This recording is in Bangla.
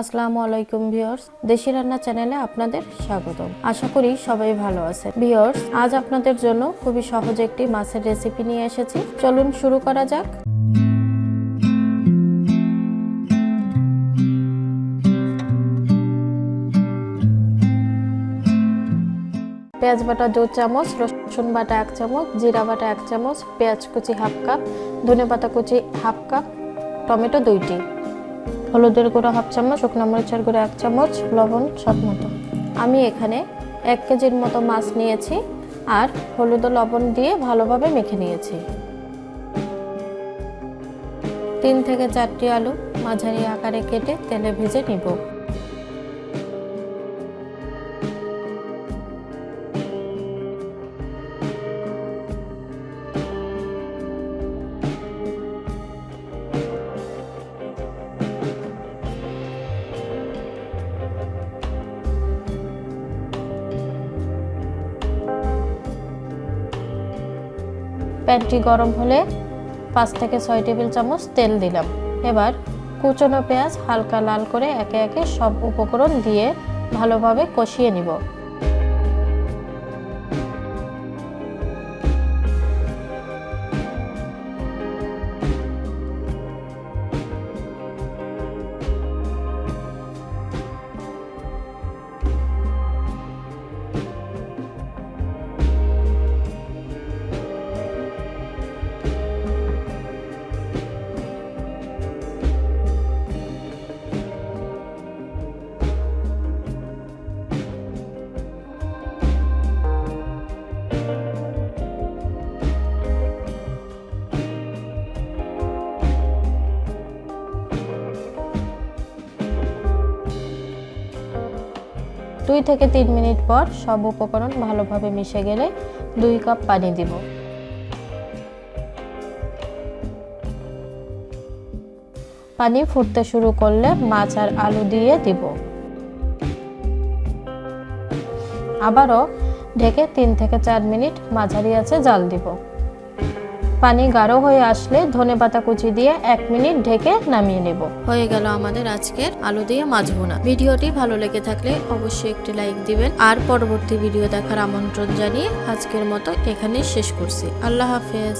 আসসালামু আলাইকুম ভিউয়ার্স, দেশি রান্না চ্যানেলে আপনাদের স্বাগতম। আশা করি সবাই ভালো আছেন। ভিউয়ার্স, আজ আপনাদের জন্য খুবই সহজ একটি মাছের রেসিপি নিয়ে এসেছি। চলুন শুরু করা যাক। পেঁয়াজ বাটা 2 চামচ, রসুন বাটা 1 চামচ, জিরা বাটা 1 চামচ, পেঁয়াজ কুচি হাফ কাপ, ধনেপাতা কুচি হাফ কাপ, টমেটো 2টি, হলুদের গুঁড়ো হাফ চামচ, শুকনো মরিচের গুঁড়ো 1 চামচ, লবণ স্বাদ মতো। আমি এখানে 1 কেজির মতো মাছ নিয়েছি আর হলুদ ও লবণ দিয়ে ভালোভাবে মেখে নিয়েছি। 3 থেকে 4টি আলু মাঝারি আকারে কেটে তেলে ভেজে নিব। প্যানটি গরম হলে 5 থেকে 6 টেবিল চামচ তেল দিলাম। এবার কুচনো পেঁয়াজ হালকা লাল করে একে একে সব উপকরণ দিয়ে ভালোভাবে কষিয়ে নিব। 2 থেকে 3 মিনিট পর সব উপকরণ ভালোভাবে মিশে গেলে 2 কাপ পানি দিব। পানি ফুটতে শুরু করলে মাছ আর আলু দিয়ে দিব। আবারও ঢেকে 3 থেকে 4 মিনিট মাঝারি আঁচে জাল দিব। পানি গাঢ় হয়ে আসলে ধনেপাতা কুচি দিয়ে 1 মিনিট ঢেকে নামিয়ে নেব। হয়ে গেল আমাদের আজকের আলু দিয়ে মাছ ভুনা। ভিডিওটি ভালো লেগে থাকলে অবশ্যই একটি লাইক দিবেন আর পরবর্তী ভিডিও দেখার আমন্ত্রণ জানিয়ে আজকের মতো এখানেই শেষ করছি। আল্লাহ হাফেজ।